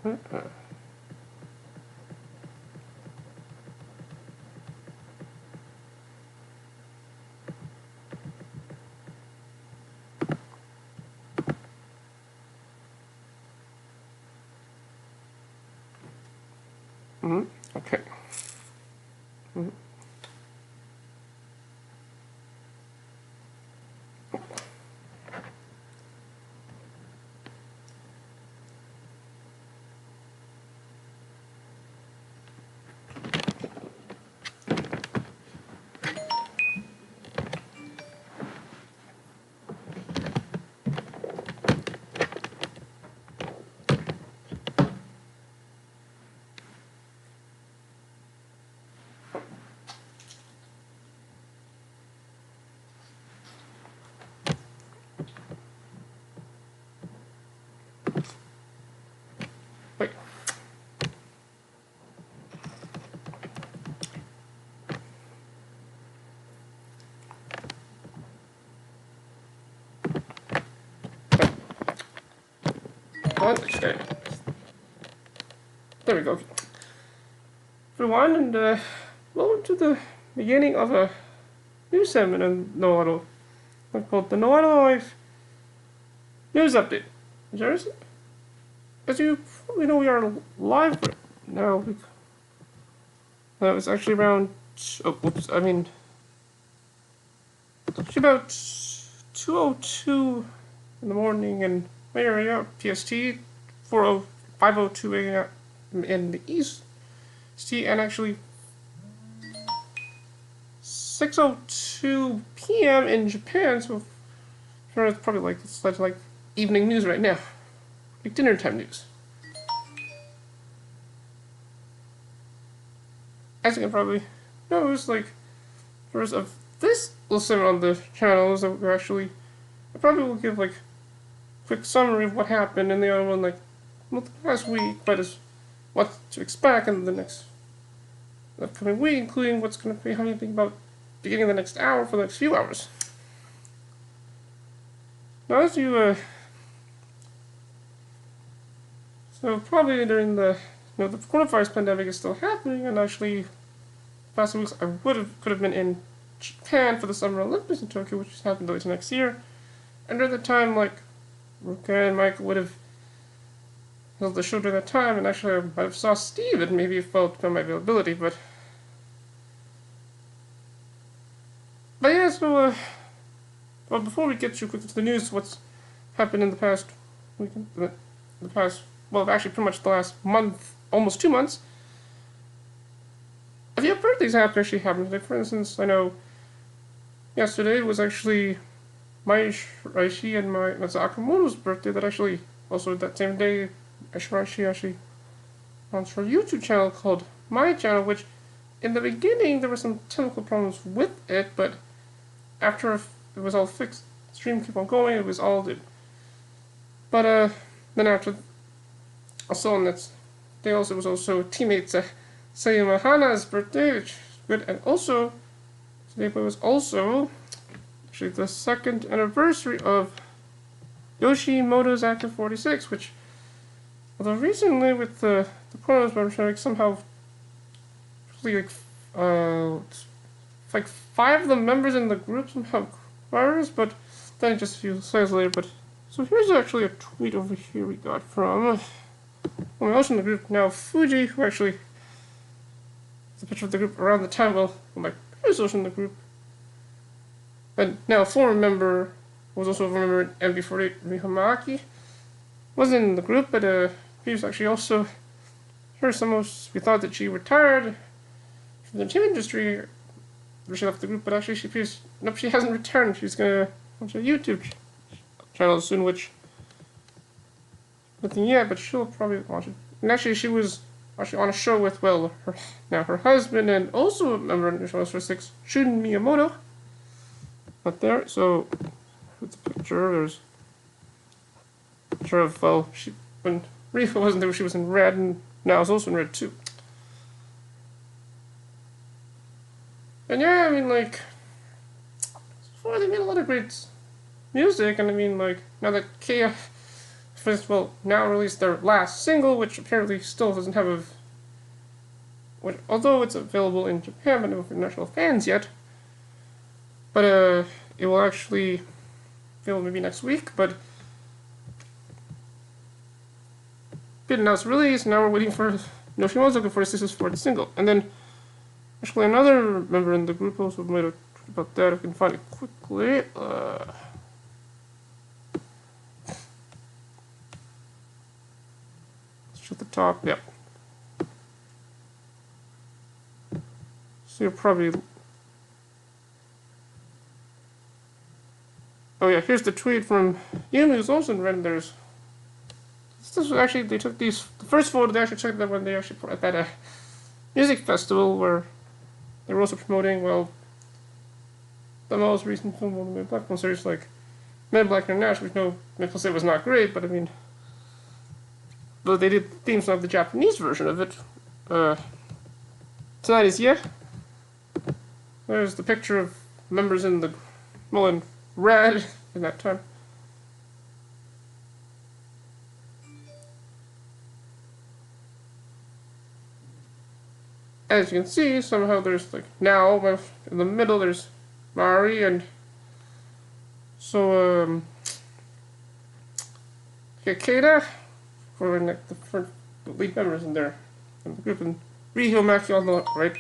Okay. Wait. Okay. There we go. Everyone, and welcome to the beginning of a new segment in Noado. It's called the Noado Life News Update. Jerrison, as you probably know, we are live right now. It's actually around. Oh, whoops! I mean, it's actually about 2:02 in the morning in my area, PST, 5:02 a.m. in the East, and actually 6:02 p.m. in Japan. So, it's probably like evening news right now, like dinner time news. As you can probably notice, like, first of this listen on the channel is that we're actually, I probably will give like a quick summary of what happened, and the other one like the past week, but is what to expect in the next upcoming week, including what's going to be happening about beginning of the next hour for the next few hours. Now, as you so probably during the the coronavirus pandemic is still happening, and actually past weeks I could have been in Japan for the Summer Olympics in Tokyo, which happened later next year. And during the time, like, Ruka and Michael would have held the show during that time, and actually I might have saw Steve and maybe felt my availability, but yeah, so well, before we get too quickly to the news, what's happened in the past weekend, actually pretty much the last month, almost 2 months. A few birthdays actually happened. Like, for instance, I know yesterday was actually my Raishi and my Sakamoto's birthday. That actually, also that same day, Raishi actually launched her YouTube channel called My Channel, which in the beginning there were some technical problems with it, but after it was all fixed, the stream kept on going, it was all good. But then after, also on that day, also was also teammates Sayama Hana's birthday, which is good, and also today was also actually the second anniversary of Yoshimoto's Active 46, which, although recently with the coronavirus pandemic, somehow like like 5 of the members in the group somehow virus, but then just a few slides later. But so here's actually a tweet over here we got from also in the group now Fuji, who actually the picture of the group around the time my previous also in the group. And now a former member was also a member in MB48, Rihamaki. Wasn't in the group, but he was actually also here. We thought that she retired from the entertainment industry, or she left the group, but actually she hasn't returned. She's gonna launch a YouTube channel soon, which nothing yet, but she'll probably launch it. And actually, she was actually on a show with her husband and also a member of the show for 6, Shun Miyamoto. Not there, so with the picture, there's a picture of when Rifa wasn't there, she was in red, and now it's also in red too. And yeah, I mean, like, before they made a lot of great music, and I mean, like, now that KF well, now released their last single, which apparently still doesn't have although it's available in Japan, but no international fans yet. But it will actually available maybe next week. But been announced release. Now we're waiting for Yoshimoto's 46's fourth single, and then actually another member in the group also made a tweet about that. I can find it quickly. At the top, yeah. So you're probably. Oh yeah, here's the tweet from Yumi, who's also in Red. There's. This was actually, they took these. The first photo they actually took that when they actually put at that music festival where they were also promoting, well, the most recent film on the Men in Black film series, like Men in Black International, which people say was not great, but I mean. But they did themes of the Japanese version of it. Tonight is yeah. There's the picture of members in the in red in that time. As you can see, somehow there's like now in the middle there's Mari and so Ikeda. For like the lead members in there, in the group, and Rihyo Maki on the right.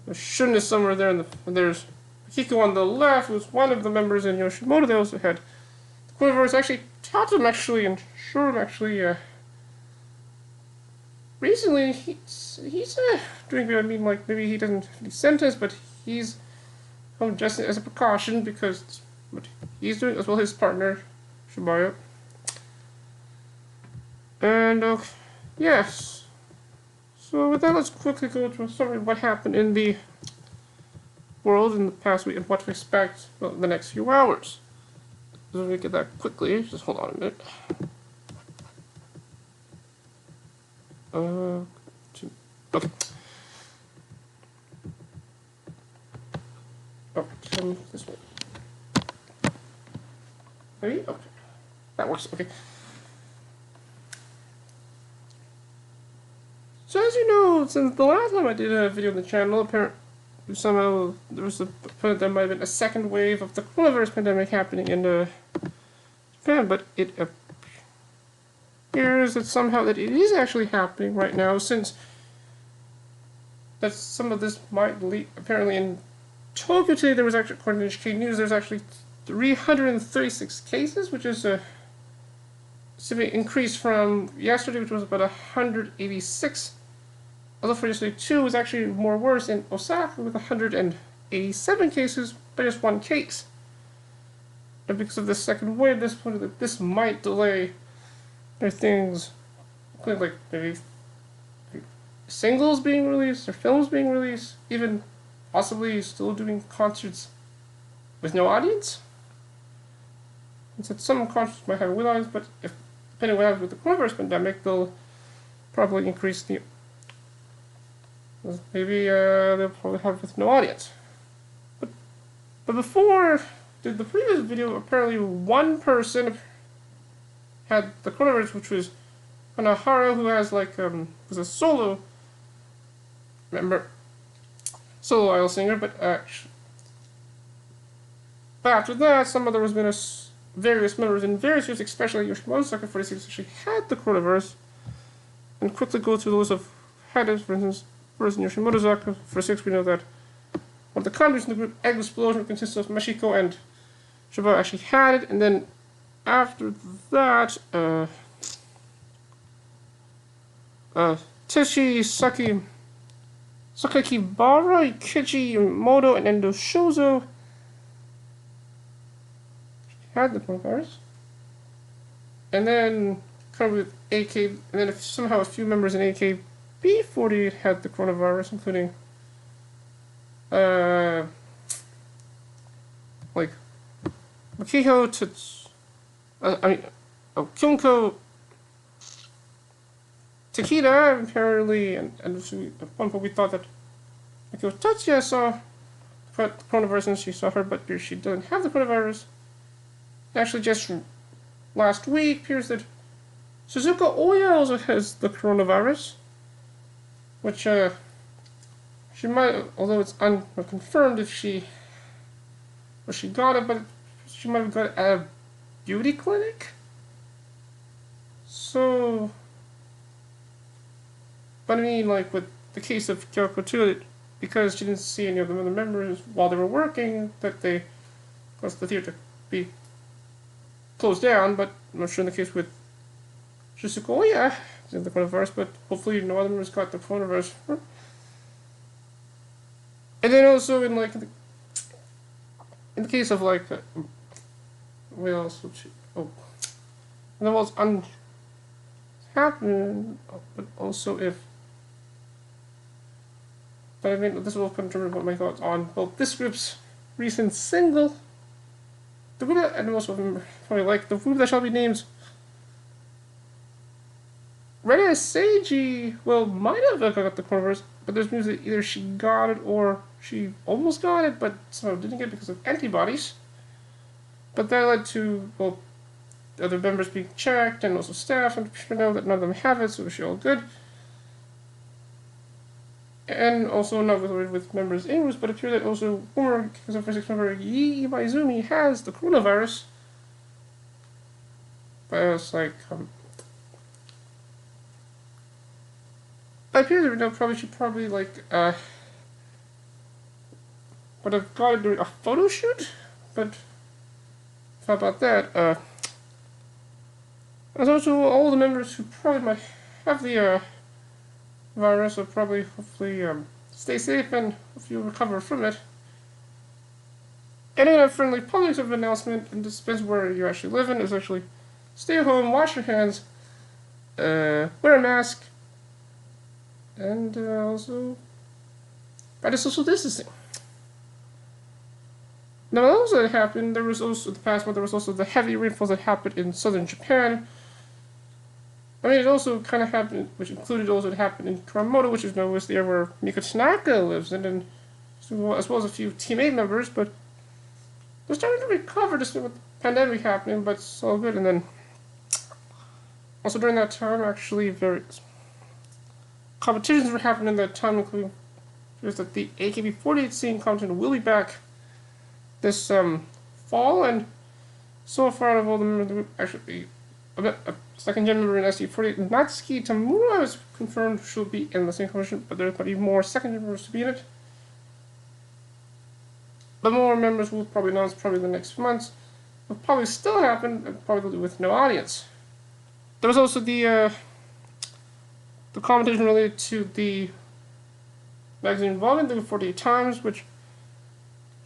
There's Shun is somewhere there, and there's Akiko on the left, who's one of the members in Yoshimoto. They also had the Quiver's actually Tatum and Shurum actually. Recently, he's doing good. I mean, like maybe he doesn't have any sentence, but he's just as a precaution because what he's doing as well his partner Shibaya. And, yes. So with that, let's quickly go to a summary of what happened in the world in the past week and what to expect in the next few hours. So let me get that quickly. Just hold on a minute. Okay. Oh, come this way. Maybe? Okay. That works. Okay. So as you know, since the last time I did a video on the channel, apparently somehow there was there might have been a second wave of the coronavirus pandemic happening in Japan, but it appears that somehow that it is actually happening right now, since that some of this might leak. Apparently in Tokyo today there was actually, according to NHK News, there's actually 336 cases, which is a significant increase from yesterday, which was about 186. Although for yesterday, too, was actually more worse in Osaka with 187 cases, but just one case. And because of this second wave, this might delay their things, including like maybe singles being released or films being released, even possibly still doing concerts with no audience. And so some concerts might have a audience, but depending on what happens with the coronavirus pandemic, they'll probably increase the. Maybe they'll probably have it with no audience. But before the previous video, apparently one person had the coronavirus, which was Kanahara, who has like was a solo member, solo idol singer. But after that, there has been various members in various years, especially Yoshimoto's 46, actually had the coronavirus. And quickly go through those of had it, for instance. First, in Yoshimoto's 46, we know that one of the convicts in the group, Egg Explosion, consists of Mashiko and Shiba actually had it, and then after that, Teshi, Sakakibara, Ikichi, Moto, and Endo Shozo had the coronavirus. And then, covered with AK, and then somehow a few members in AKB48 had the coronavirus, including, like, Makiho, Kyunko, Takeda, apparently, and at one point we thought that Makiho Tatsuya saw the coronavirus and she saw her, but she doesn't have the coronavirus. Actually, just last week, appears that Suzuka Oya also has the coronavirus, which she might, although it's unconfirmed if she got it, but she might have got it at a beauty clinic. So, but I mean, like with the case of Kyoko too, because she didn't see any of the other members while they were working, that they caused the theater to be closed down. But I'm not sure in the case with Shizuko Oya, the coronavirus, but hopefully no other members got the coronavirus. And then also in like in the case of like what else would she, and then what's happened, but also if. But I mean, this will contribute about my thoughts on both this group's recent single, the group that, and also probably like the group that shall be named Rena Seiji, well, might have got the coronavirus, but there's news that either she got it or she almost got it, but somehow didn't get it because of antibodies. But that led to, well, the other members being checked, and also staff, and we know that none of them have it, so we're all good. And also not with members in groups, but it appears that also former Kings for 6 member Yi Maizumi has the coronavirus. But it's like, I appear that she probably like would have got it during a photo shoot, but how about that? There's also all the members who probably might have the virus will probably hopefully stay safe and hopefully recover from it. And in a friendly public of announcement, and this depends where you actually live in, is actually stay at home, wash your hands, wear a mask, and also practice social distancing. Now, also that happened, there was also, the past month, there was also the heavy rainfalls that happened in southern Japan. I mean, it also kind of happened, which included also it happened in Kumamoto, which is known as the area where Miko Tanaka lives in, and as well as a few Team 8 members, but they're starting to recover despite with the pandemic happening, but it's all good. And then, also during that time, actually, various competitions were happening at that time, including that the AKB48 scene competition will be back this fall, and so far of all the members of the group, actually, a second gen member in SC48, Natsuki Tamura, is confirmed she'll be in the same competition, but there's probably more second gen members to be in it. But more members will probably announce probably in the next months. Will probably still happen, and probably with no audience. There was also the competition related to the magazine volume, the 48 Times, which,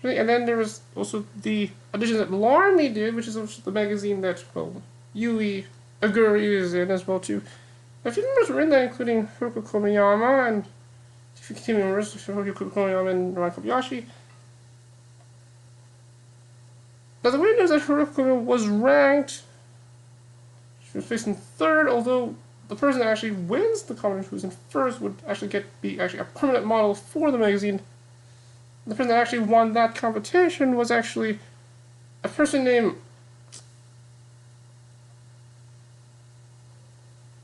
and then there was also the audition that Larmy did, which is also the magazine that, well, Yui Aguri is in as well too. A few members were in that, including Haruko Komiyama and a few team members, Haruko Komiyama and Ron Kobayashi. Now the weird news is that Haruko was ranked. She was placed in third, although the person that actually wins the competition, who's in first, would actually be actually a permanent model for the magazine. The person that actually won that competition was actually a person named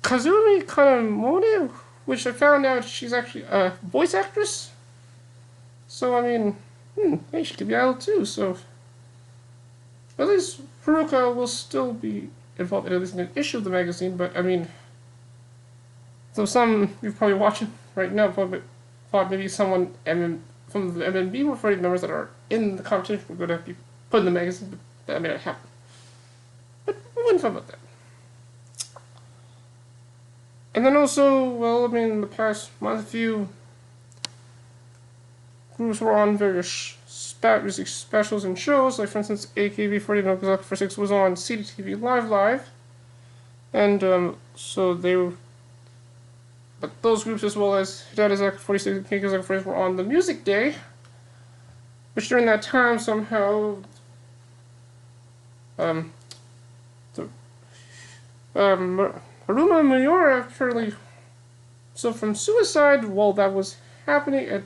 Kazumi Kanamone, which I found out she's actually a voice actress. So, I mean, hey, she could be idol too, so. At least Haruka will still be involved in at least in an issue of the magazine, but I mean, so some you're probably watching right now probably thought maybe someone from the MNB or 40 members that are in the competition were going to be put in the magazine, but that may not happen. But we wouldn't talk about that. And then also, well, I mean, in the past month, a few groups were on various music specials and shows, like for instance, AKB48 No Kazaku for 6 was on CDTV Live, and so they were, but those groups as well as Hidetazaka 46 and Kazaka 46 were on the Music Day, which during that time somehow, Haruma Miura apparently, so from suicide, while that was happening, it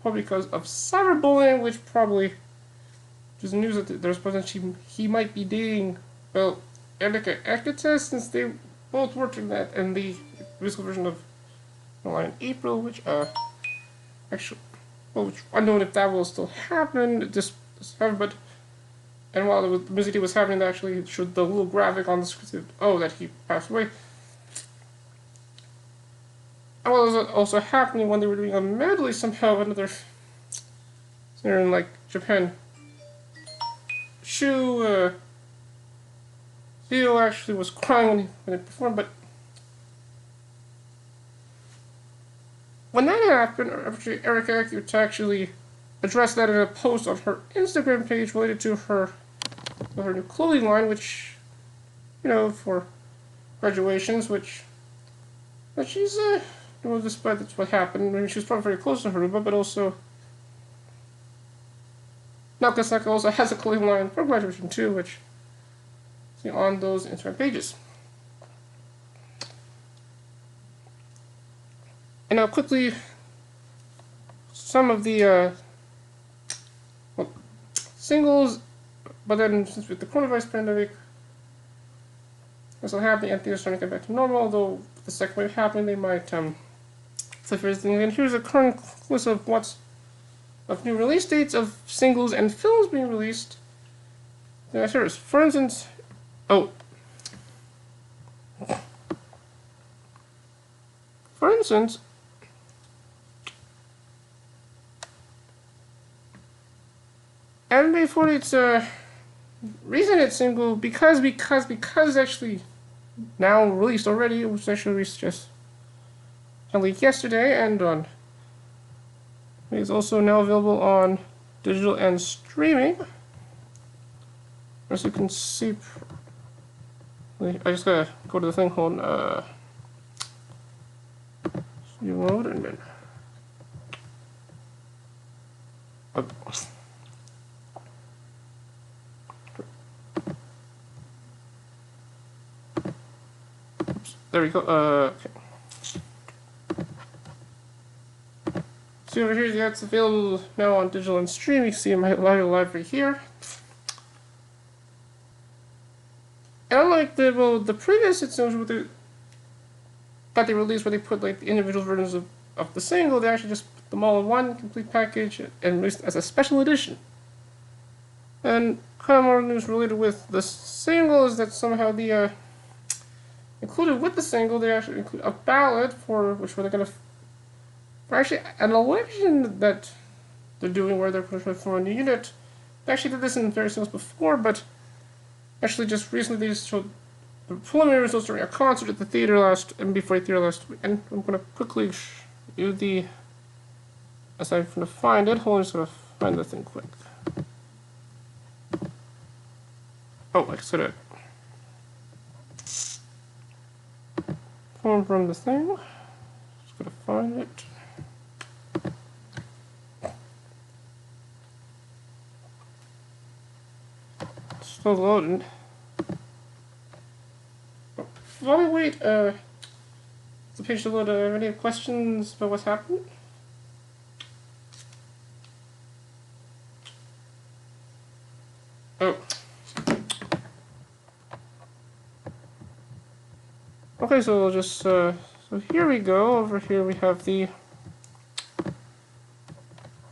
probably because of cyberbullying, which probably is news that there's potentially he might be dating, well, Erika Ekita, since they both worked in the musical version of The Line in April, which actually, well, which unknown if that will still happen. This happened, but and while the music was happening, they actually showed the little graphic on the screen. Oh, that he passed away. And what was also happening when they were doing a medley somehow, another singer in like Japan, Theo actually was crying when he performed, but when that happened, actually Erika actually addressed that in a post on her Instagram page related to her new clothing line, which, you know, for graduations, which, but she's well, despite that's what happened. I mean, she was probably very close to Haruba, but also Nakasaka also has a clothing line for graduation too, which see on those Instagram pages. And now quickly, some of the singles, but then since with the coronavirus pandemic, this will happen and things are starting to get back to normal, although with the second wave happening, they might flip everything. And here's a current list of new release dates of singles and films being released. Here's, for instance, Anime 48's recent hit single, because actually now released already. It was actually released just yesterday, and it's also now available on digital and streaming. As you can see, I just gotta go to the thing. Hold on. You load and then. There we go. Okay. See over here, yeah, it's available now on digital and streaming. You can see in my library here. And unlike the previous editions that they released, where they put like the individual versions of the single, they actually just put them all in one complete package and released as a special edition. And kind of more news related with the single is that somehow the included with the single, they actually include a ballad for they're gonna for actually an election that they're doing where they're pushing for a new unit. They actually did this in various singles before, but actually just recently they just showed the preliminary results during a concert at the theater before the theater last week. And I'm gonna quickly do the aside from to find it. Hold on, just gonna find the thing quick. Oh, I said it. From the thing. Just gotta find it. Still loading. Oh, while we wait, the page to load. Any questions about what's happened? Oh. Okay, so we'll just, so here we go. Over here we have the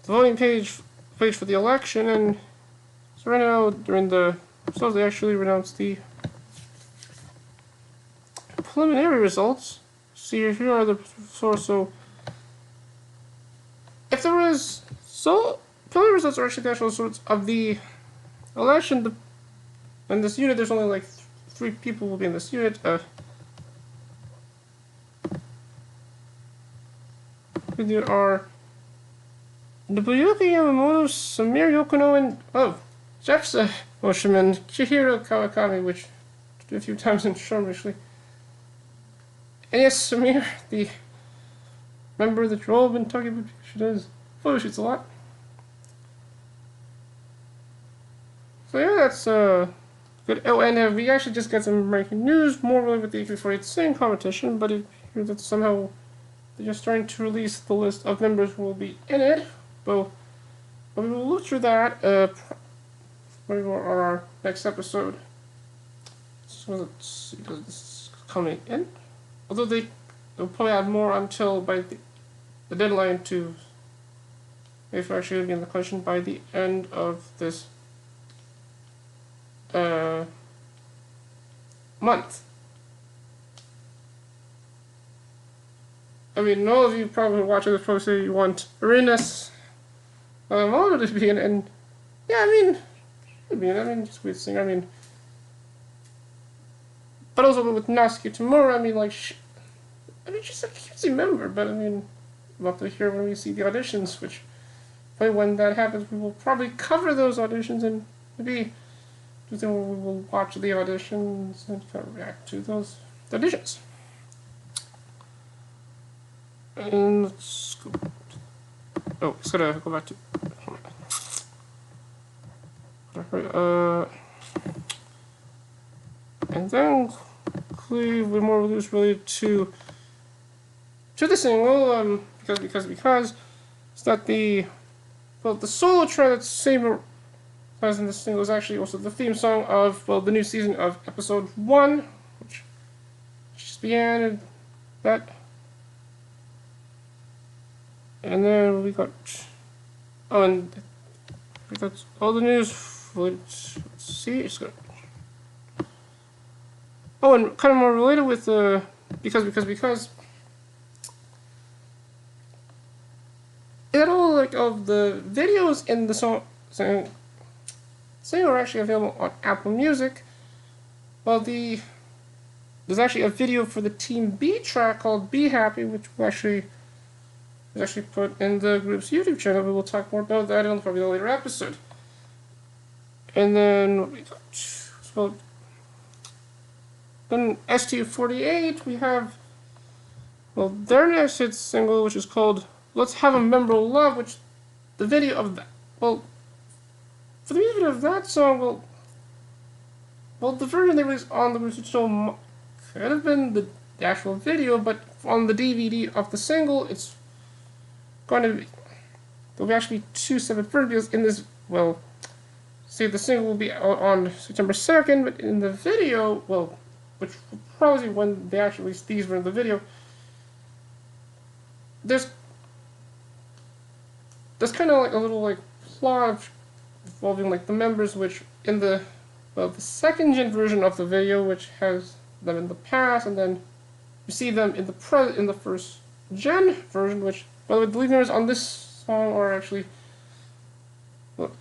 voting page for the election, and so right now, during the results, they actually announced the preliminary results. See, here are the source. So, if there was, preliminary results are actually the actual sorts of the election. In this unit, there's only like 3 people will be in this unit. There are Nobuyuki Yamamoto, Samir Yokono, and Jeff's Oshiman, Chihiro Kawakami, which I did a few times in Sharm actually. And yes, Samir, the member that you've all been talking about, she does photo shoots a lot. So yeah, that's good. Oh, and we actually just got some breaking news, more really with the AK-48 singing competition, but it appears that somehow they're just starting to release the list of members who will be in it. But we will look through that on our next episode. So let's see, this is coming in. Although they'll probably add more until by the deadline to, if actually be in the collection by the end of this month. I mean, all of you probably watching this probably say you want Arenas Mono to be in, and yeah, I mean, just weird thing. I mean, but also with Natsuki Tamura, I mean, like, she's a cutesy member, but I mean, we'll have to hear when we see the auditions, which probably when that happens, we will probably cover those auditions and maybe do thing where we will watch the auditions and kind of react to those auditions. And let's go. Oh, it's gotta go back to. And then quickly with more reviews related to the single, because it's not the solo track that's same as in the single is actually also the theme song of the new season of episode 1, which just began, and that. And then we got, and that's all the news. Let's see, it's good. Oh, and kind of more related with because it all like of the videos in the song are actually available on Apple Music. Well, there's actually a video for the Team B track called "Be Happy," which will actually is actually put in the group's YouTube channel. We will talk more about that in probably a later episode. And then we got, well, then ST48, we have, their next hit single, which is called "Let's Have a Memorable Love," which the video of that, for the music video of that song, the version they released on the group's channel could have been the actual video, but on the DVD of the single, it's going to be, there'll be actually 2 separate versions in this, say the single will be out on September 2nd, but in the video, which will probably be when they actually release these were in the video, there's kind of like a little plot involving the members, which in the second gen version of the video, which has them in the past, and then you see them in the first gen version, which by the way, the lead members on this song are actually,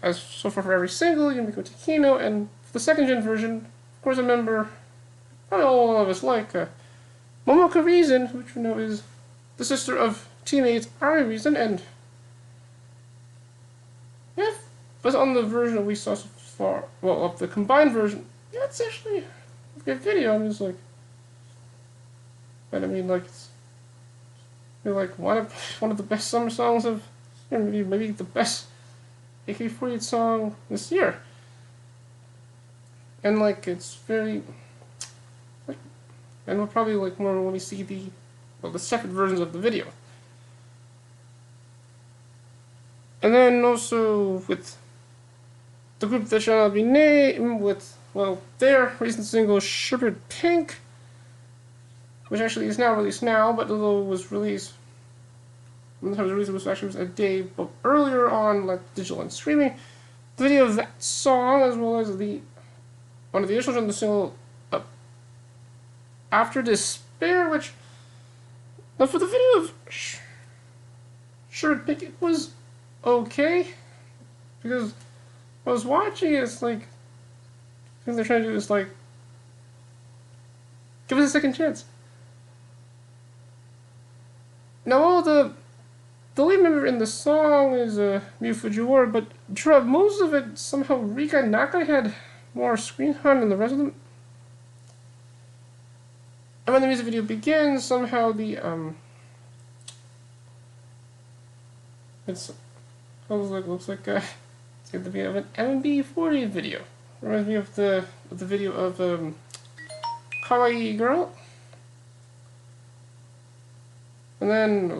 as so far for every single, Yumiko Takino, and for the second gen version, of course, a member probably all of us like, Momoka Reason, which we know is the sister of teammates Ari Reason, and yeah, but on the version we saw so far, of the combined version, yeah, it's actually a good video. I'm just but I mean, it's one of the best summer songs of, maybe the best AK-48 song this year. And it's very, and we'll probably more when we see the separate versions of the video. And then also with the group that shall not be named, with their recent single "Sugar Pink," which actually is now released now, but although it was released, when it was released, it was actually a day earlier on digital and streaming. The video of that song, as well as one of the initials on the single, "After Despair," which for the video of Sugar Pink, it was okay, because I was watching it, it's I think they're trying to do is give us a second chance. Now all the lead member in the song is Miyu Fujiwara, but throughout most of it, somehow Rika Nakai had more screen time than the rest of them. And when the music video begins, somehow looks like it's going to be of an MB40 video. Reminds me of the video of Kawaii Girl. And then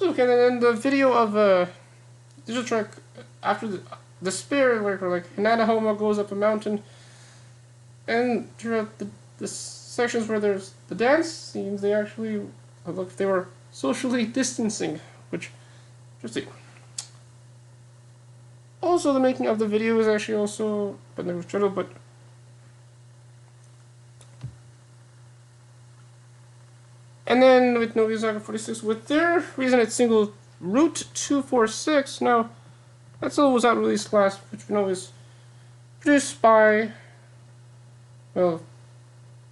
okay, and then the video of digital track after the Despair, where Hinata Homa goes up a mountain, And throughout the sections where there's the dance scenes, they actually look like they were socially distancing, which interesting. Also, the making of the video is actually also, but never shuttle, but and then with Novi Zaga 46, with their recent single Route 246, now that single was out released last, which we know is produced by, well,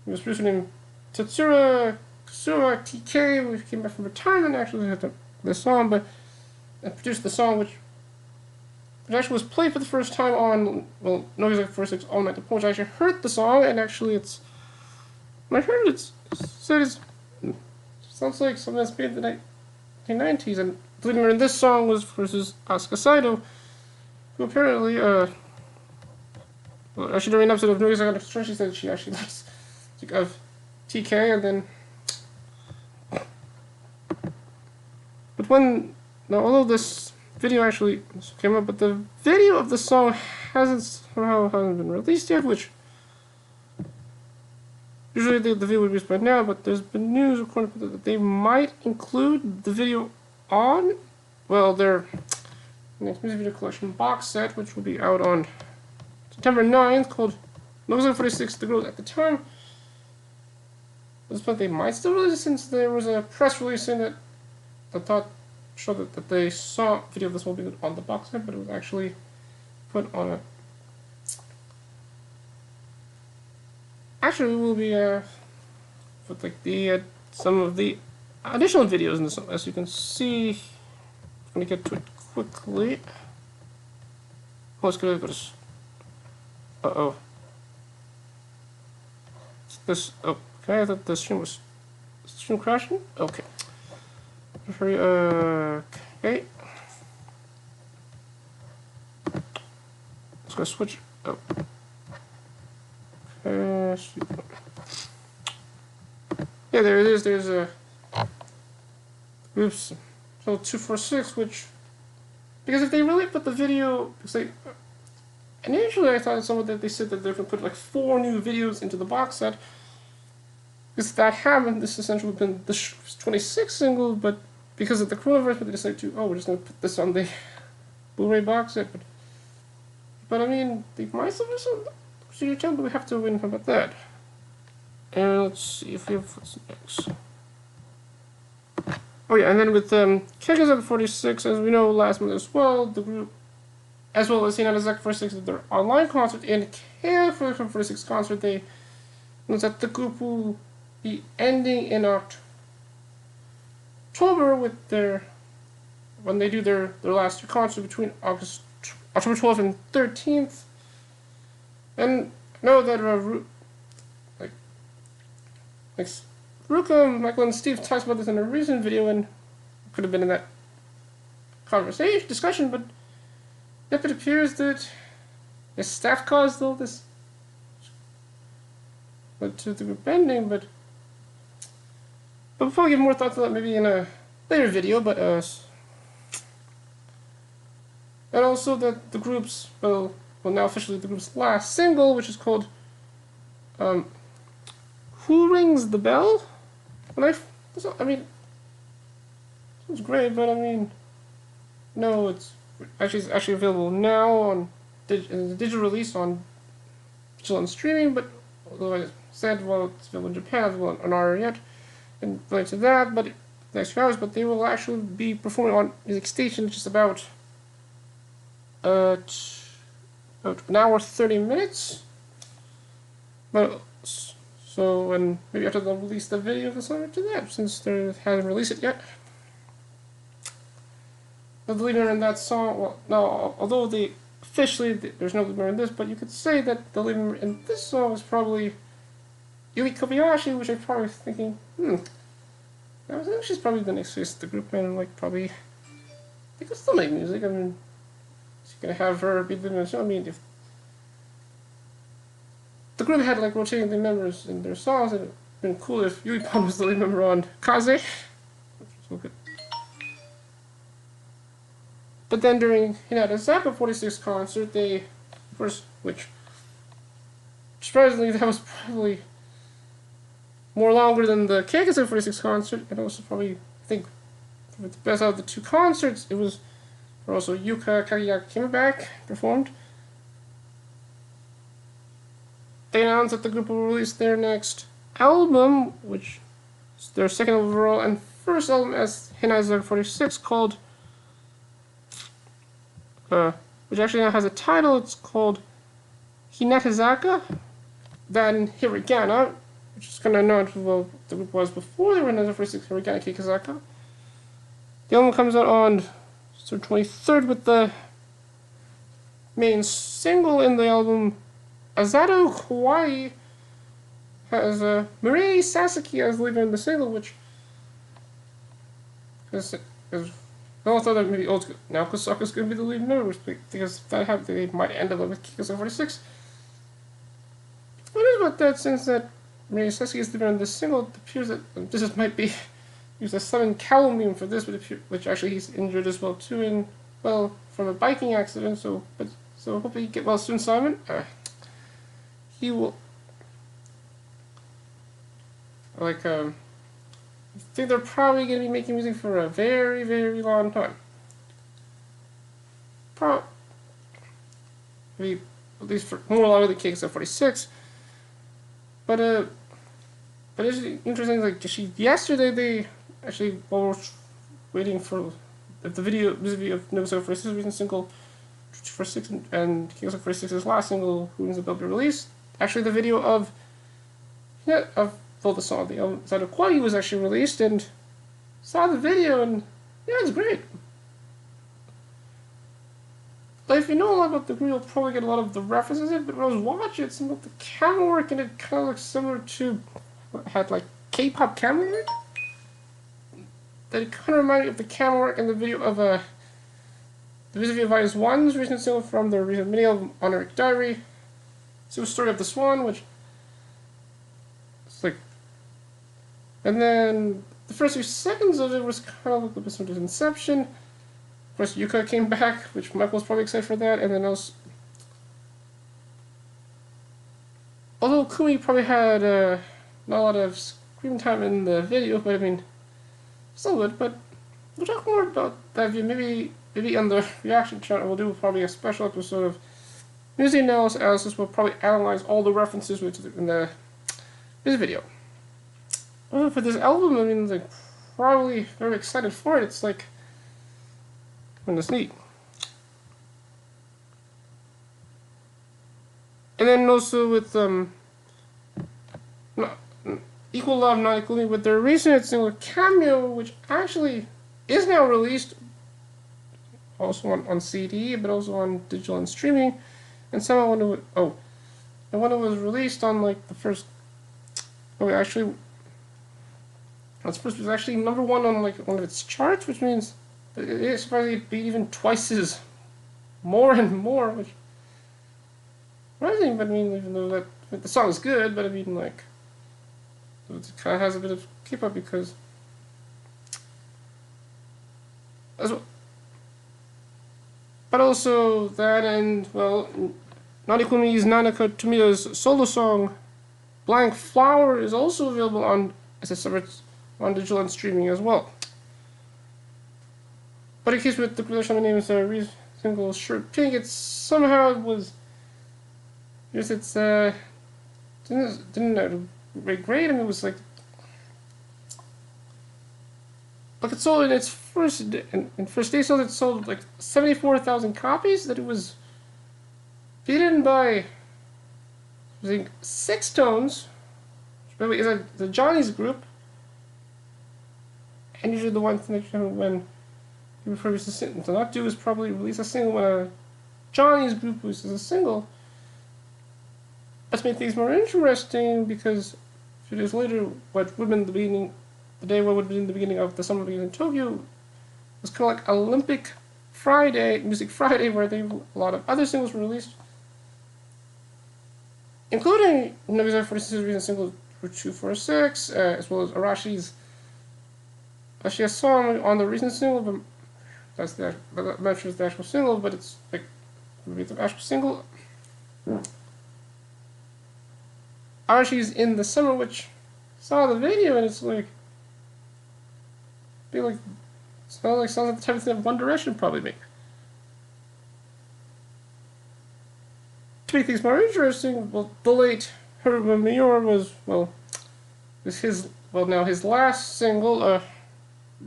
it was produced named Tetsura Kusura TK, which came back from retirement actually had the song, but produced the song which actually was played for the first time on, well, Novi Zaga 46 All Night the Poach. I actually heard the song, and actually it's, when I heard it, it sounds like something that's made in the 1990s, and the lead member in this song was versus Asuka Saito, who apparently, well, actually during an episode of Novi Zaga she said she actually likes of TK, and then, but when, now although this video actually came up, but the video of the song hasn't been released yet, which usually the video would be released by now, but there's been news according to that they might include the video on, well, their next music video collection box set, which will be out on September 9th, called Novi Zaga 46 The Girls at the Time. At this point, they might still release it since there was a press release in it that showed that they saw a video of this whole being on the box set, but it was actually put on a. Actually, we will be with like the some of the additional videos in this, as you can see. I'm gonna get to it quickly. Oh, it's gonna go to. Uh-oh. This. Oh, okay. I thought the stream was. Is the stream crashing? Okay. Hurry. Okay. Let's go switch. Oh. Yeah, there it is. There's a. Oops. So 246, which. Because if they really put the video. Because they. Initially, I thought someone that they said that they're going to put like 4 new videos into the box set. Because if that happened, this essentially would have been the 26th single, but because of the coronavirus, they decided to, we're just going to put this on the Blu-ray box set. But I mean, they might still do some studio channel, but we have to wait about that. And let's see if we have what's next. Oh yeah, and then with Kega 46, as we know last month as well, the group, as well as Hinata Zaka 46, did their online concert, and Kega 46 concert, they announced that the group will be ending in October with when they do their last 2 concerts between October 12th and 13th. And I know that like Ruka, Michael, and Steve talks about this in a recent video, and could have been in that discussion, but if it appears that the staff caused all this to the group ending, but we'll probably give more thought to that maybe in a later video, but and also that the group's, well now officially the group's last single, which is called Who Rings the Bell? And I mean, it was great, but I mean, no, it's actually available now on digital release on still on streaming, but although I said, well, it's available in Japan, it's available on our yet, and related to that, but the next few hours, but they will actually be performing on Music Station just about an hour 30 minutes. But so, and maybe after they'll release the video of the song after that, since they haven't released it yet. The leader in that song, well, no, although officially there's no leader in this, but you could say that the leader in this song is probably Yui Kobayashi, which I'm probably thinking, I think she's probably the next face of the group, and like probably they could still make music. I mean, she's gonna have her be the show. I mean, if the group had like rotating the members in their songs, it'd have been cool if Yui Pan was the lead member on Kaze, which was so good. But then during Hinata Zaka 46 concert, they first, which surprisingly, that was probably more longer than the KXL46 concert, and also probably, I think, the best out of the two concerts. It was where also Yuka Kageyaka came back, performed. They announced that the group will release their next album, which is their second overall and first album as Hinai 46, called, which actually now has a title. It's called Hinatazaka, then Hiragana, which is kind of known to what the group was before they were in the first Hiragana Kikazaka. The album comes out on September 23rd with the main single in the album, Azato Kawaii, has Mirai Sasaki as the leader in the single, which is I all thought that maybe Naoko Saka's going to be the lead member, because if that happened, they might end up with Kikazaka 46. What is about that, since that Mirai Sasaki is the leader in the single, it appears that this might be used as some calumny for this, which actually he's injured as well too, from a biking accident. So hopefully you get well soon, Simon. He will. I think they're probably going to be making music for a very, very long time. Maybe at least for more longer than KXL46. But it's interesting. Yesterday they actually, while we're waiting for the video of Nobusuke 46's recent single 46 and KXL 46's last single, Who Is About to Be Released, actually the video of the song, the album Zato Kwai was actually released, and saw the video, and yeah, it's great. Like, if you know a lot about the group, you'll probably get a lot of the references in it, but when I was watching it, some of the camera work in it kind of looks similar to what had K-pop camera work. That it kind of reminded me of the camera work in the video of the video of IS1's recent single from their recent mini album Honoric Diary. So the Story of the Swan, which it's and then the first few seconds of it was kind of like a bit of Inception. Of course, Yuka came back, which Michael was probably excited for that, and then else. Although Kumi probably had not a lot of screen time in the video, but I mean, still good. But we'll talk more about that video. Maybe on the reaction channel we'll do probably a special episode of music analysis. We'll probably analyze all the references in this video. For this album, I mean, probably very excited for it. It's it's neat. And then also with Equal Love, Not Equally, with their recent single Cameo, which actually is now released also on CD, but also on digital and streaming. And somehow when it was released on the first, it was actually number one on one of its charts, which means it surprisingly beat even twice as more and more, which surprising. But I mean, even though the song is good, but I mean it kind of has a bit of keep up because as well. But also that, and Narikumi's Nanaka Tomiya's solo song Blank Flower is also available as a separate on digital and streaming as well. But in case with the production name is a single Shirt Pink, it was didn't rate great. I mean, it was it sold in its first day sales. It sold 74,000 copies. That it was beaten by I think 6 Tones, which is the Johnny's group. And usually the one thing that when people produce a single to not do is probably release a single when a Johnny's group releases a single. Let's make things more interesting, because a few days later, what would have been the beginning of the Summer Games in Tokyo was kind of like Olympic Friday, Music Friday, where a lot of other singles were released, including Nobusuke 46's recent single 246, as well as Arashi's song on the recent single, but that mentions the actual single, but it's the actual single. Archie's in the summer, which saw the video and it's like, be like, sounds like the type of thing that One Direction probably make. To make things more interesting, well, the late Herman Mayor was his last single,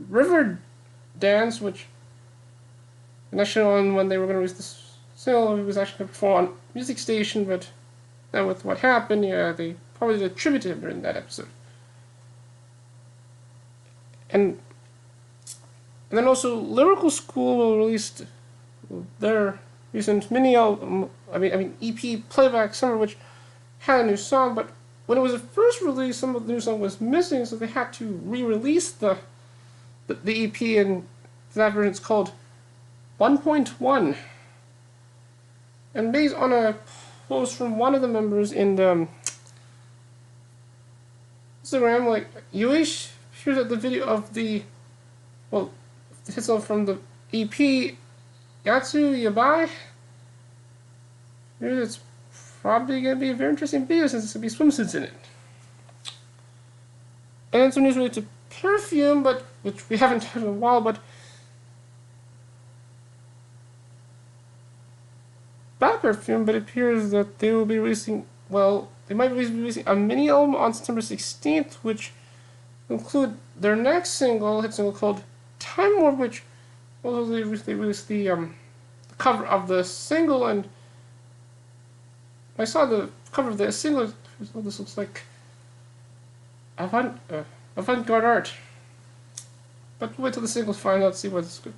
River Dance, which initially on when they were going to release this single, he was actually going to perform on a music station, but then with what happened, yeah, they probably did a tribute to him during that episode. And then also, Lyrical School released their recent mini album, EP Playback Summer, which had a new song, but when it was first released, some of the new song was missing, so they had to re-release the EP, and that version is called 1.1. And based on a post from one of the members in the Instagram, like, Yuish shared that the video of the hit song from the EP Yatsu Yabai. It's probably going to be a very interesting video since it's going to be swimsuits in it. And then some news related to Perfume, but which we haven't had in a while, but about Perfume, but it appears that they will be releasing, they might be releasing a mini album on September 16th, which will include their next hit single called Time Warp, which also they released the cover of the single, and I saw the cover of the single. This looks like avant-garde art. But we'll wait till the single's find out, see what's good.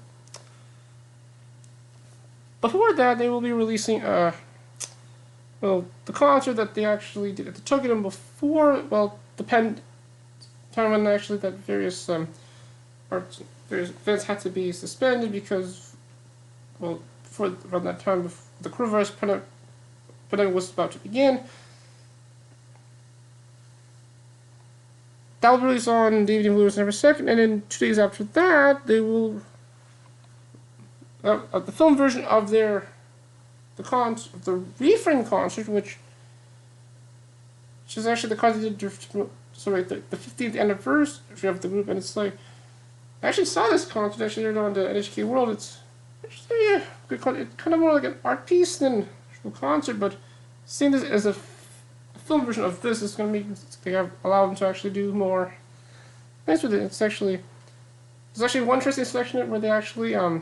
Before that, they will be releasing the concert that they actually did at the Tokyo before, the time when actually that various events had to be suspended because, around that time, the coronavirus pandemic was about to begin. That will be released on DVD and Blu-ray September 2nd, and then 2 days after that, they will the film version of the Refrain concert, which is actually the concert they did the 15th anniversary of the group, and it's like, I actually saw this concert actually on the NHK World. It's actually it's kind of more like an art piece than a concert, but seeing this as a film version of this is going to allow them to actually do more things with it. There's actually one interesting section where they actually where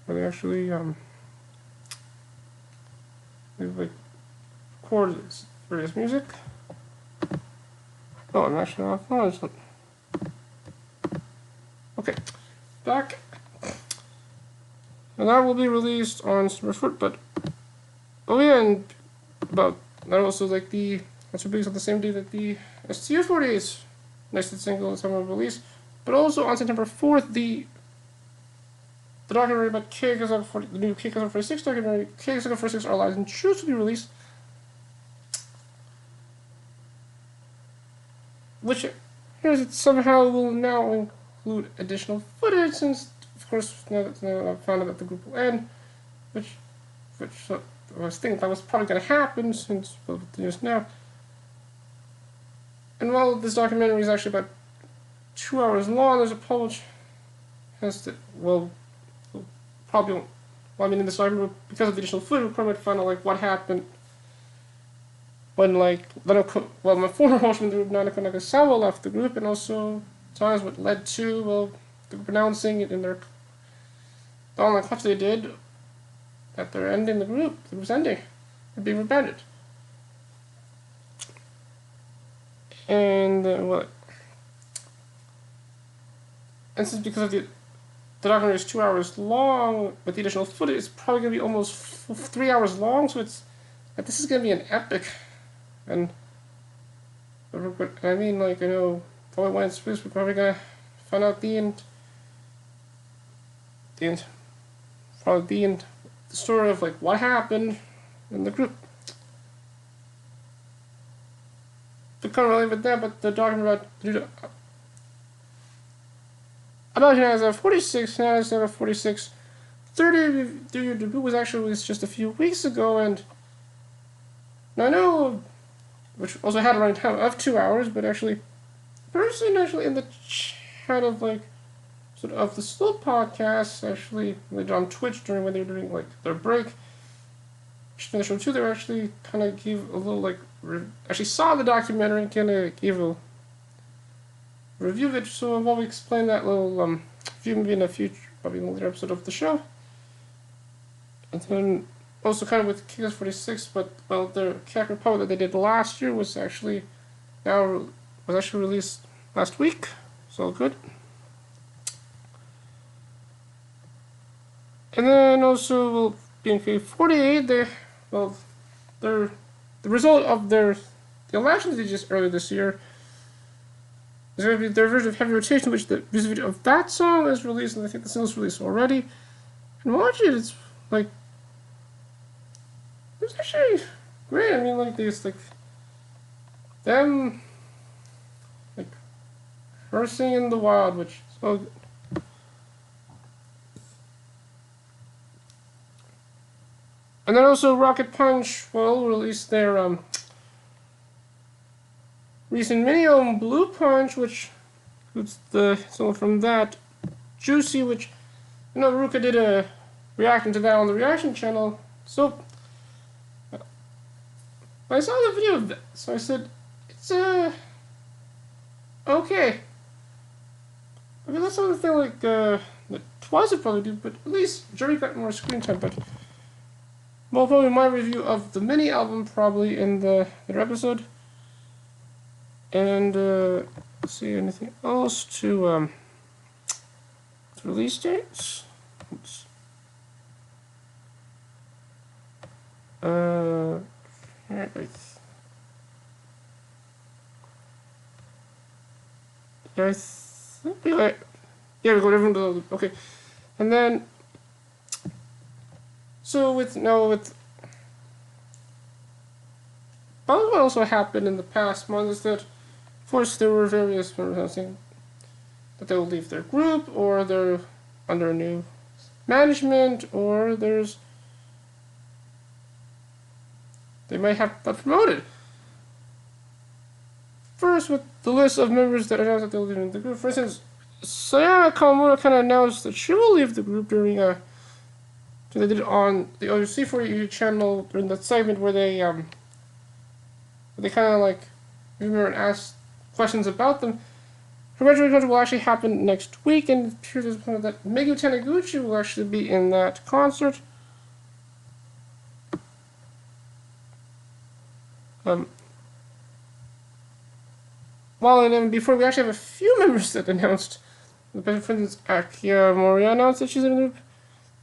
they actually they record various music. Oh, I'm actually off. No, it's not. Okay, back. And that will be released on September 4th, but and that also that's released on the same day that the STU48's next single is going to release, but also on September 4th, the documentary about the new KX46 documentary, KX46 Our Lives in Truth, to be released, which appears it somehow will now include additional footage, since, of course, now that I found out that the group will end, which I was thinking that was probably going to happen since the news now. And while this documentary is actually about 2 hours long, there's a published probably won't. In this documentary, because of the additional footage, we'll probably find out what happened when my former host in the group, Nanako Nakasawa, left the group, and also times what led to the group announcing it in the online clips they did that they're ending the group. The group's ending and being rebanded. And and since because of the documentary is 2 hours long, with the additional footage, it's probably going to be almost 3 hours long. So this is going to be an epic. And I know probably when it's released, we're probably going to find out the story of what happened in the group. But kind of related with that, but the documentary about Hanasa 46, 30-year debut was actually released just a few weeks ago, and I know, which also had a running time of 2 hours, but actually, person actually in the chat of like sort of the slow podcast actually they did on Twitch during when they were doing like their break. The show too, they actually kind of gave a little like actually saw the documentary and kind of gave a review of it. So I'll probably explain that little review maybe in a future, probably in a later episode of the show. And then also kind of with Kickers 46, but well, the Cat Republic that they did last year was actually released last week. So good. And then also being K48, the result of the elections they just earlier this year is going to be their version of Heavy Rotation, which the music video of that song is released, and I think the single's released already. And watch it, it's like it's actually great. I mean, like these like them like Jerrison in the Wild, which is so good. And then also Rocket Punch will release their recent mini album Blue Punch, which includes the song from that, Juicy, which I know Ruka did a reaction to that on the reaction channel. So I saw the video of that, so I said, it's okay. I mean, that's something like that Twice would probably do, but at least Jerry got more screen time. But well, probably my review of the mini album probably in the other episode. And let's see, anything else to release dates? Oops. I think we got everyone to okay, and then so what also happened in the past month is that, of course, there were various members saying that they will leave their group, or they're under new management, or they might have got promoted. First, with the list of members that announced that they'll leave the group, for instance, Sayaka Kawamoto kind of announced that she will leave the group during they did it on the other C4 channel during that segment where they kind of like remember and asked questions about them. Her graduation will actually happen next week, and it appears that Megu Taniguchi will actually be in that concert. Well, and before we actually have a few members that announced. For instance, Akiya Moriya announced that she's in the group.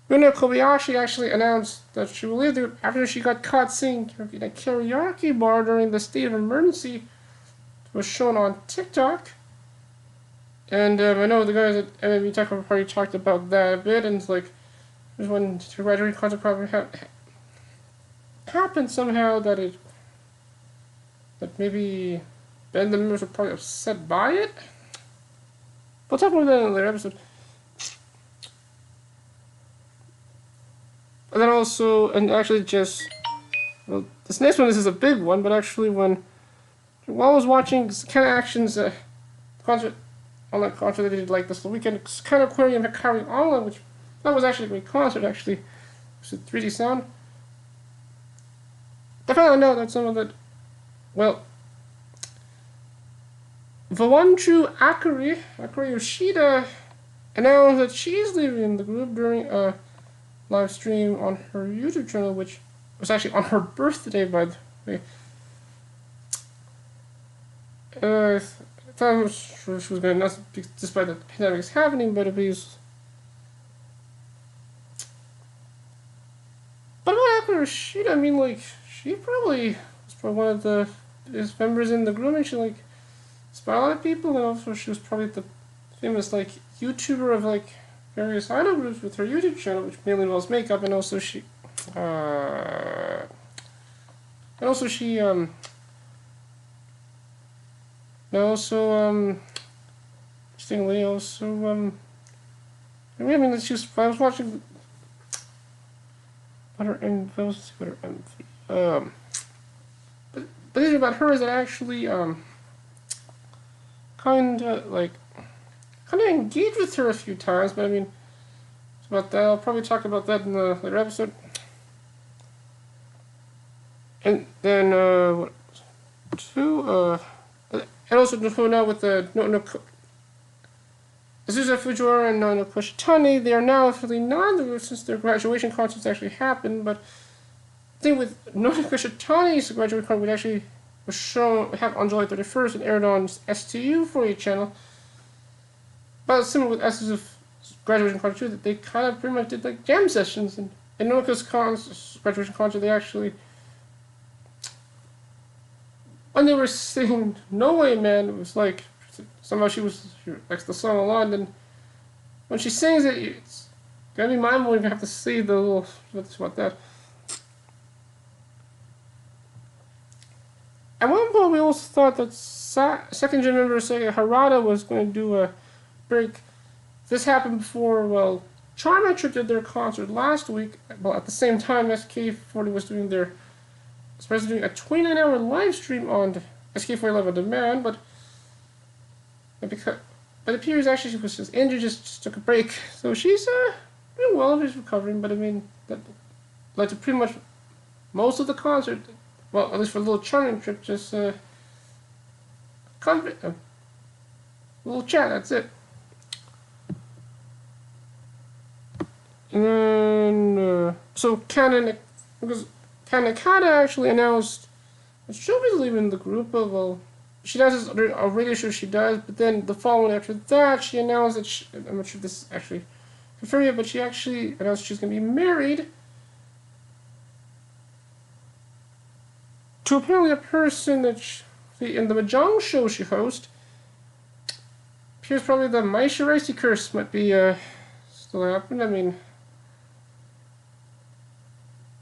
Runa Kobayashi actually announced that she will leave the group after she got caught singing in a karaoke bar during the state of emergency. It was shown on TikTok. And I know the guys at MME Tech Party talked about that a bit, and it's like, there's when her graduation concert probably happened somehow that maybe then the members were probably upset by it. We'll talk about that in a later episode. And then also, and actually well, this next one, this is a big one, but actually while I was watching Ken Action's online concert that they did like this weekend, Ken Aquarium Hikari Online, which that was actually a great concert, actually. It was a 3D sound. I found out that someone that, well, Vawanchu Akari Yoshida announced that she's leaving the group during a live stream on her YouTube channel, which was actually on her birthday, by the way. I thought she was going to announce it despite the pandemic is happening, but it was. But about Akari Yoshida, I mean, like, she probably was probably one of the biggest members in the group, and she, like, inspired a lot of people, and also she was probably the famous, like, YouTuber of, like, various idol groups with her YouTube channel, which mainly involves makeup, and also she, interestingly, I mean, I was watching what her and let's see what her but the thing about her is that I actually kind of engaged with her a few times, but I mean, it's about that. I'll probably talk about that in the later episode. And then what? And also now with the Azusa Fujiwara and Nono Koshitani, they are now officially non since their graduation concerts actually happened. But the thing with Nono Koshitani's graduation concert actually was shown on July 31st and aired on STU 48 channel. But similar with Azusa's graduation concert too, that they kind of pretty much did like jam sessions. And in Nonoko's graduation concert, they actually, when they were singing "No Way Man," it was like somehow she likes the song a lot, and when she sings it, it's gonna be mind-blowing to have to see the little about that. At one point, we also thought that second gen member Sega Harada was going to do a break. This happened before, well, Charmatrip did their concert last week. Well, at the same time, SK40 was doing supposed to doing a 29-hour live stream on SK40 Live on Demand, but it appears actually she was just injured, just took a break. So she's doing well, she's recovering, but I mean, that led to pretty much most of the concert, well, at least for a little Charmatrip, just a little chat, that's it. And then, so because Kanekata actually announced that she'll be leaving the group. Well, she does this a radio show she does, but then the following after that, she announced that I'm not sure if this is actually confirmed yet, but she actually announced she's going to be married to apparently a person that in the Mahjong show she hosts. Appears probably the Mai Shiraisi curse might be still happening. I mean,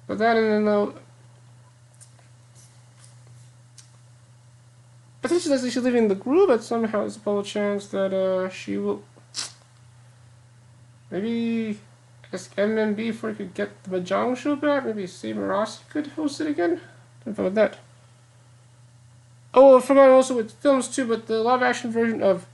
but that and then I think she says she's leaving the group, but somehow there's a possible chance that she will maybe ask MMB if we could get the Mahjong show back. Maybe Samarasi could host it again. Don't know about that. Oh, I forgot also with films too, but the live action version of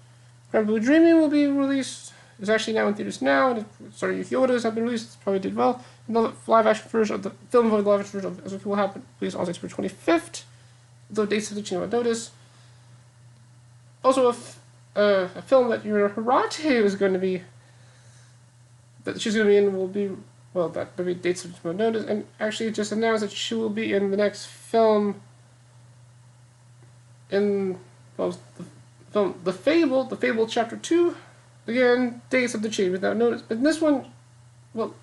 Grand Blue Dreaming will be released. It's actually now in theaters now. And Yuki Oda's have been released. It probably did well. Another live action version of the film of the live action version of Azuki will happen released on September 25th. The dates have to notice. Also, a film that Yura Hirate was going to be, that she's going to be in will be, well, that maybe dates have to notice, and actually just announced that she will be in the next film in, well, the film The Fable Chapter 2. Again, dates have to change without notice. But this one, well,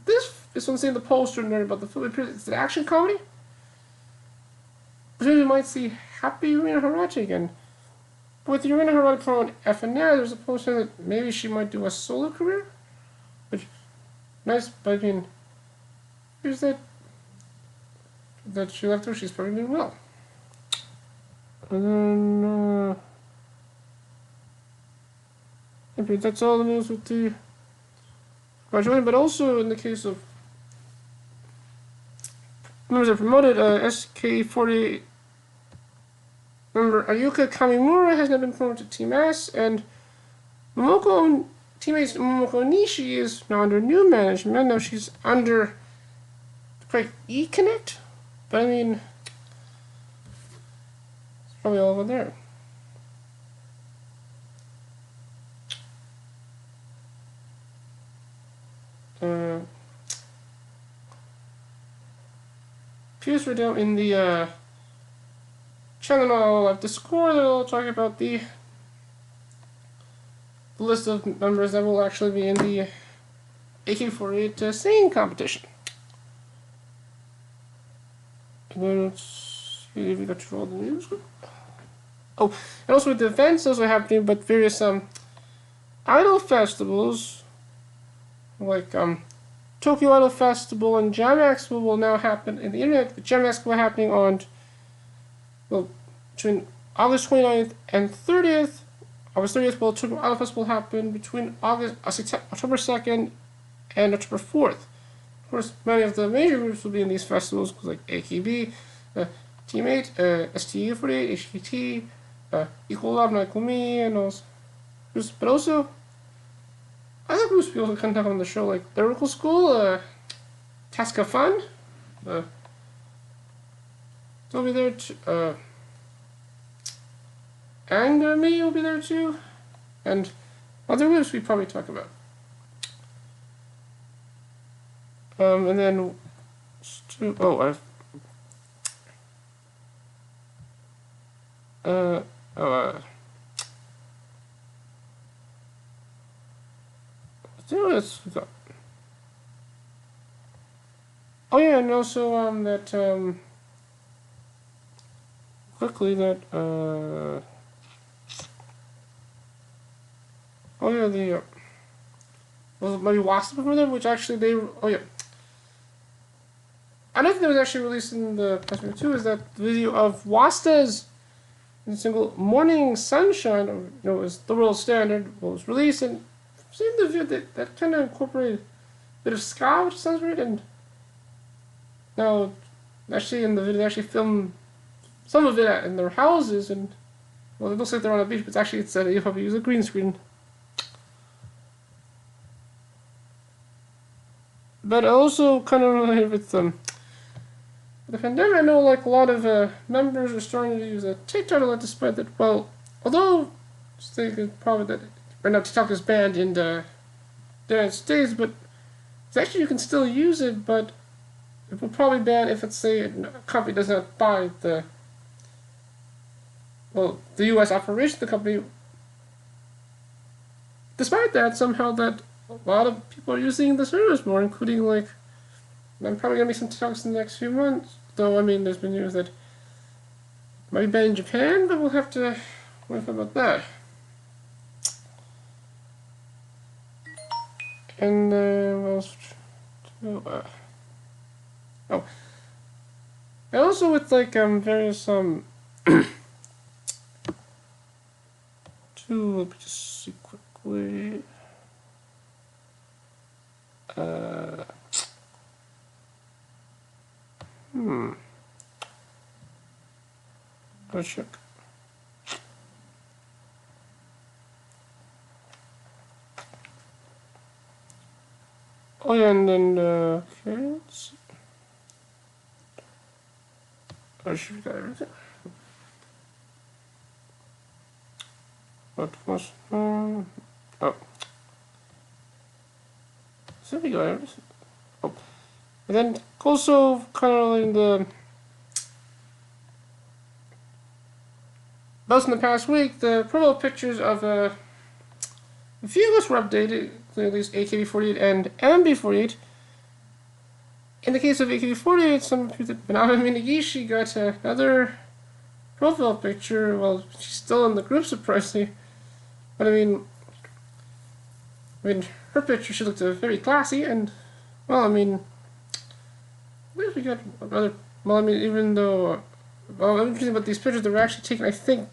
this one's in the poster and about the film. It's an action comedy. Maybe we might see Happy Yurina Hirate again. But with Yurina Hirate from FNR, there's a poster that maybe she might do a solo career. Which, nice, but I mean, here's that she left her, she's probably doing well. And then, okay, that's all the news with the graduating, but also in the case of members that promoted, SK40 member Ayuka Kamimura has now been promoted to Team S, and teammates Momoko Nishi is now under new management. Now she's under the correct E-Connect, but I mean, it's probably all over there. Peers were down in the channel of Discord. They'll talk about the list of members that will actually be in the AK-48 singing competition. And then let's see if we got through all the news. Oh, and also with the events also happening, but various idol festivals like Tokyo Idol Festival and Jam Expo will now happen in the internet. The Jam Expo happening on, well, between August 29th and 30th. August 30th, well, Tokyo Idol Festival will happen between October 2nd and October 4th. Of course, many of the major groups will be in these festivals, like AKB, Team 8, STU48, HKT, Equal Love, Not Equal Me, and those groups. But also, other groups people who come on the show, like Lyrical School, Taska Fun, they'll be there too. Anger Me will be there too, and other groups we probably talk about. And then, I've, oh yeah, and also, that, quickly that, oh yeah, the, was it maybe Wasta from them, which actually they, oh yeah. Another thing that was actually released in the past week too is that the video of Wasta's single "Morning Sunshine," or you know, is the world standard, was released, and seeing the video that kind of incorporated a bit of ska, which sounds weird. And now, actually, in the video, they actually filmed some of it in their houses, and well, it looks like they're on a beach, but actually, you probably use a green screen. But also, kind of related with the pandemic, I know like a lot of members are starting to use TikTok a lot, despite that. Well, although they could probably that right now TikTok is banned in the United States, but it's actually you can still use it, but it will probably ban if it's say a company does not buy the U.S. operation of the company. Despite that, somehow that a lot of people are using the service more, including like I'm probably gonna make some TikToks in the next few months. Though I mean, there's been news that it might be banned in Japan, but we'll have to wait about that. And what else? Oh, and also with like various let me just see quickly. Let's check. Oh yeah, and then okay, let's see. I should have got everything. What was oh. So we got everything. Oh. And then also kind of in the most in the past week, the profile pictures of a few of us were updated, at least AKB48 and MB48. In the case of AKB48, some people that Manami Minagishi got another profile picture. Well, she's still in the group, surprisingly. But I mean, her picture, she looked very classy, and well, I mean, what if we got another? Well, I mean, even though, well, I'm interested about these pictures. They were actually taken, I think,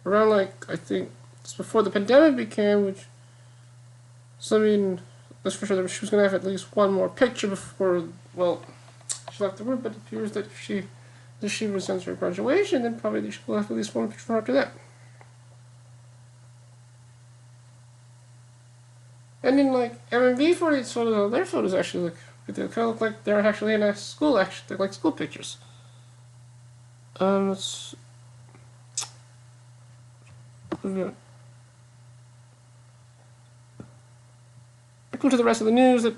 around like I think just before the pandemic began. Which, so I mean, that's for sure that she was gonna have at least one more picture before, well, she left the room. But it appears that if she resents her graduation, then probably she will have at least one picture after that. And then like MMB48 photos, their photos actually they kind of look like they're actually in a school. Actually, they're like school pictures. Let's. Go to the rest of the news that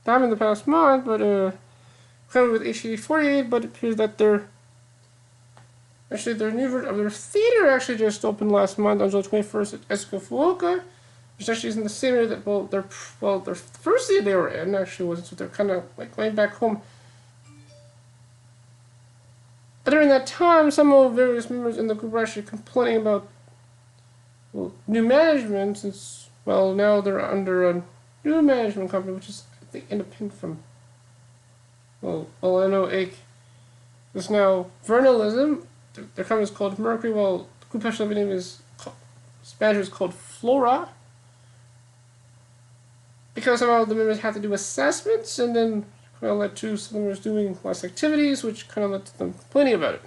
happened in the past month, but kind of with HG48, but it appears that their new version of their theater actually just opened last month on July 21st at Esuka Fuoka, which actually isn't the same area that their first theater they were in actually was, so they're kind of like going back home. But during that time, some of various members in the group were actually complaining about new management, since well now they're under a new management company, which is I think independent from well I know is now Vernalism. Their company is called Mercury, while the group actually name is Spanish is called Flora. because some of the members had to do assessments, and then kind of led to some members doing less activities, which kind of led to them complaining about it.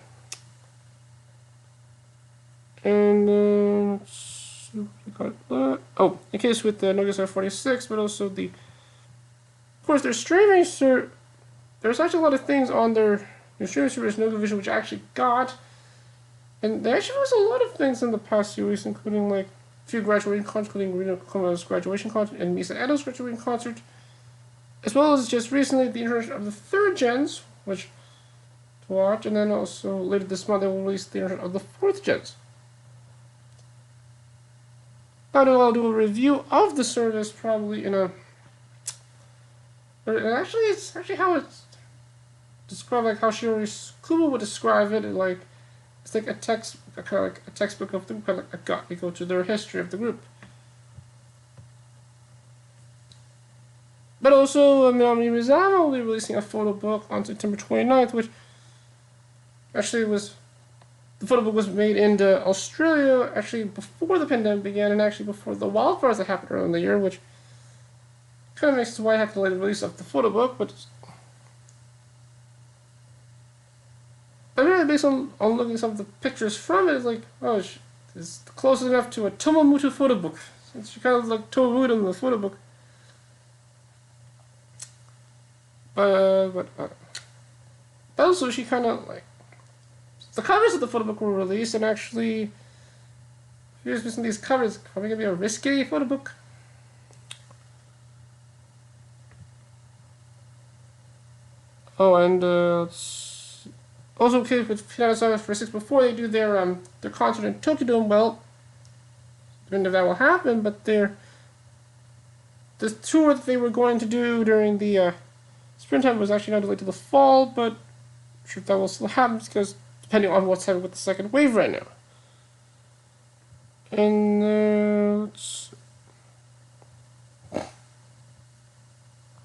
And in case with the Nokia 46, but also of course, their streaming there's actually a lot of things on their streaming service Nokia Vision which I actually got, and there actually was a lot of things in the past few weeks, including like a few graduating concerts, including Reno Koma's graduation concert and Misa Edo's graduating concert, as well as just recently the introduction of the third gens, which to watch, and then also later this month they will release the introduction of the fourth gens. I'll do a review of the service probably in a. It's actually how it's described, like how Shiori Kubo would describe it. It's like a textbook of the kind of like a guide. You go to their history of the group. But also, Minami Rizama will be releasing a photo book on September 29th, which actually was. The photo book was made in Australia actually before the pandemic began, and actually before the wildfires that happened earlier in the year, which kind of makes why I have to delay the release of the photo book. But really, based on looking at some of the pictures from it, it's like, oh, it's close enough to a Tomomutu photo book. It's kind of like Tomomutu in the photo book. But also she kind of like. The covers of the photo book were released, and actually, here's missing these covers. Probably gonna be a risky photo book. Oh, and also okay with Finale for 6 before they do their concert in Tokyo Dome. Well, I don't know if that will happen, but the tour that they were going to do during the springtime was actually now delayed to the fall. But I'm sure that will still happen because. Depending on what's happening with the second wave right now. And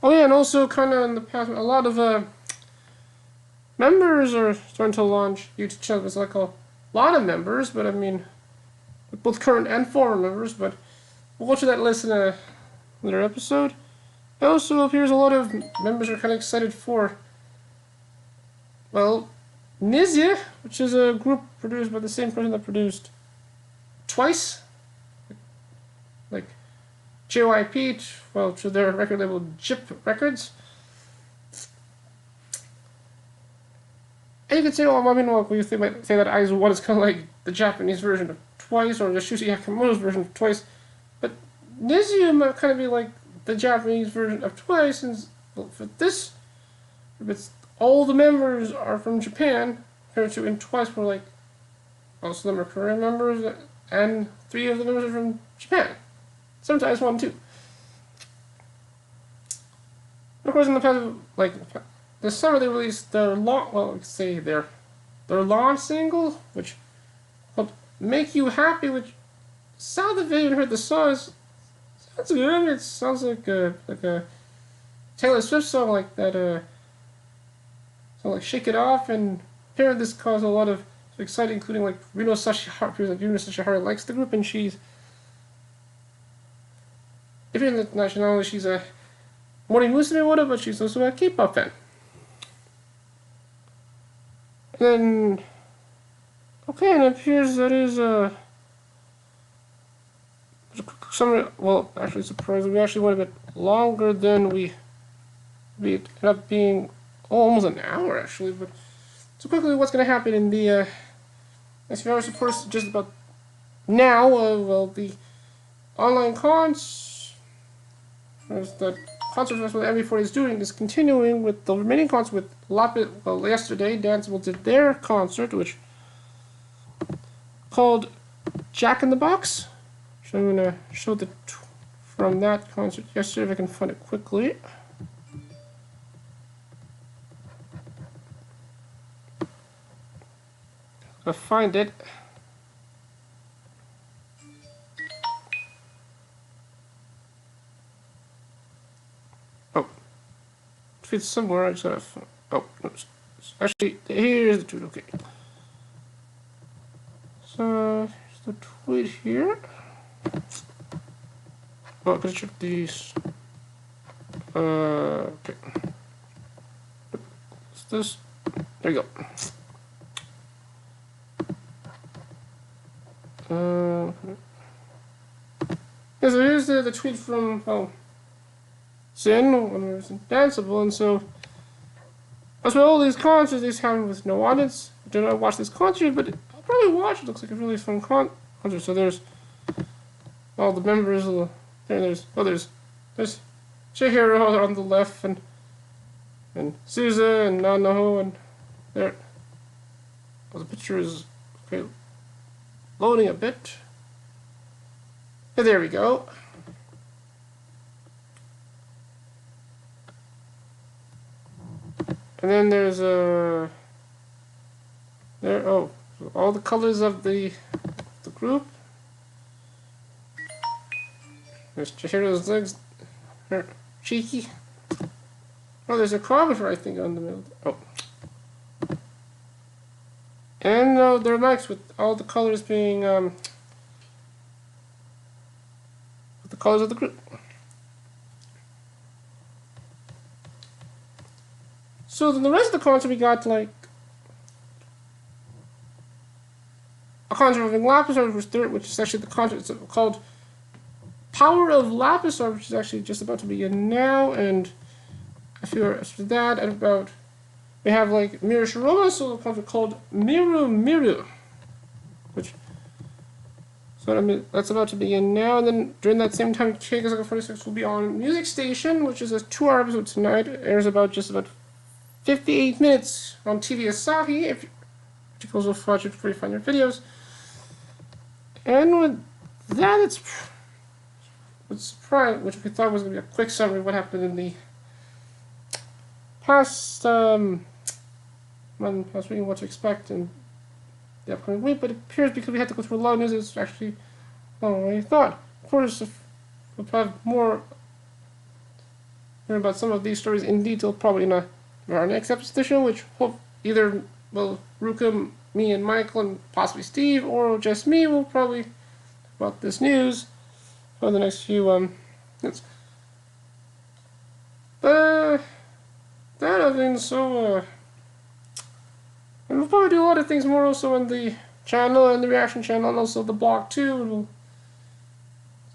oh yeah, and also kind of in the past, a lot of members are starting to launch YouTube channels. Like a lot of members, but I mean, both current and former members. But we'll go to that list in another episode. It also appears a lot of members are kind of excited for, well, Nizia, which is a group produced by the same person that produced Twice, like JYP, well, to their record label JIP Records. And you could say, oh, I mean, well, you might say that IZ*ONE is kind of like the Japanese version of Twice, or Yoshushi Hakamoto's version of Twice, but Nizia might kind of be like the Japanese version of Twice, and well, for this, it's all the members are from Japan, compared to in Twice, where like most of them are Korean members, and 3 of the members are from Japan. Sometimes 1, 2. And of course, in the past, like this summer, they released their their launch single, which called "Make You Happy," which sounds if you haven't heard the song, sounds good. It sounds like a Taylor Swift song, like that. So like Shake It Off, and hearing this caused a lot of exciting, including like Rino Sashihara likes the group, and she's, if you're in the nationality, she's a Mori Musume Wada, but she's also a K-pop fan. And then, okay, and it appears that is well, actually surprisingly, we actually went a bit longer than we ended up being. Oh, almost an hour actually, but so quickly, what's going to happen in the next few hours? Of course, just about now. Well, the online cons that concert festival that MV40 is doing is continuing with the remaining concerts with Lapis. Well, yesterday, Danceable did their concert, which called Jack in the Box. So I'm going to show from that concert yesterday if I can find it quickly. I'll find it. Oh, it's somewhere. I just gotta. Oh, no, actually, here's the tweet. Okay. So here's the tweet here. Oh, I gotta check these. Okay. What's this? There you go. Yeah, so here's the tweet from, Sin when it was in Danceable, and so that's why all these concerts these happen with no audience. I did not watch this concert, but I'll probably watch it. It looks like a really fun concert. So there's all the members of the, there's Chihiro on the left, and Souza and Nanaho, and there. Well, the picture is okay, loading a bit. Yeah, there we go. And then there's all the colors of the group. There's Chihiro's legs. They're cheeky. Oh, there's a chrometer, I think, on the middle. Oh. And they're nice with all the colors being with the colors of the group. So then the rest of the concert we got like a concert of Lapisar, which is actually the concert it's called Power of Lapisar, which is actually just about to begin now, and a few after that, and about we have like Miru Shiroma solo concert called Miru Miru, which so I mean that's about to begin now, and then during that same time, Keigasaka 46 will be on Music Station, which is a 2-hour episode tonight. It airs about 58 minutes on TV Asahi, if you also watch it before you find your videos. And with that, it's surprising, which we thought was going to be a quick summary of what happened in the past week and what to expect in the upcoming week, but it appears because we had to go through a lot of news, it's actually longer than we thought. Of course, if we'll have more about some of these stories in detail, probably in our next episode of the show, which hope either Ruka, me, and Michael, and possibly Steve, or just me will probably talk about this news for the next few minutes. But that I think so. And we'll probably do a lot of things more also on the channel and the reaction channel, and also the blog too. And we'll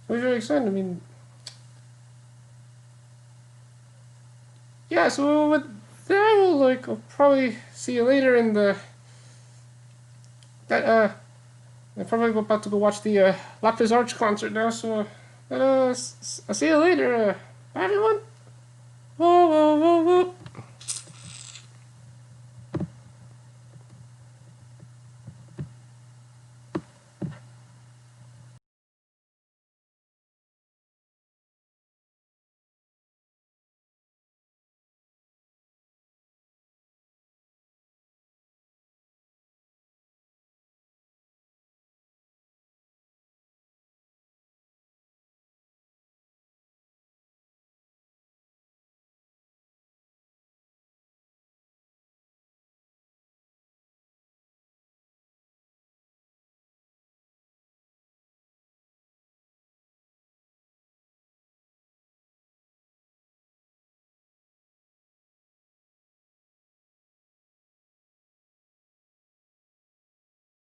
be very excited. I mean, yeah. So with that, I'll probably see you later in the. I'm probably about to go watch the Lapis Arch concert now. So, I'll see you later. Bye everyone. Whoa, whoa, whoa, whoa.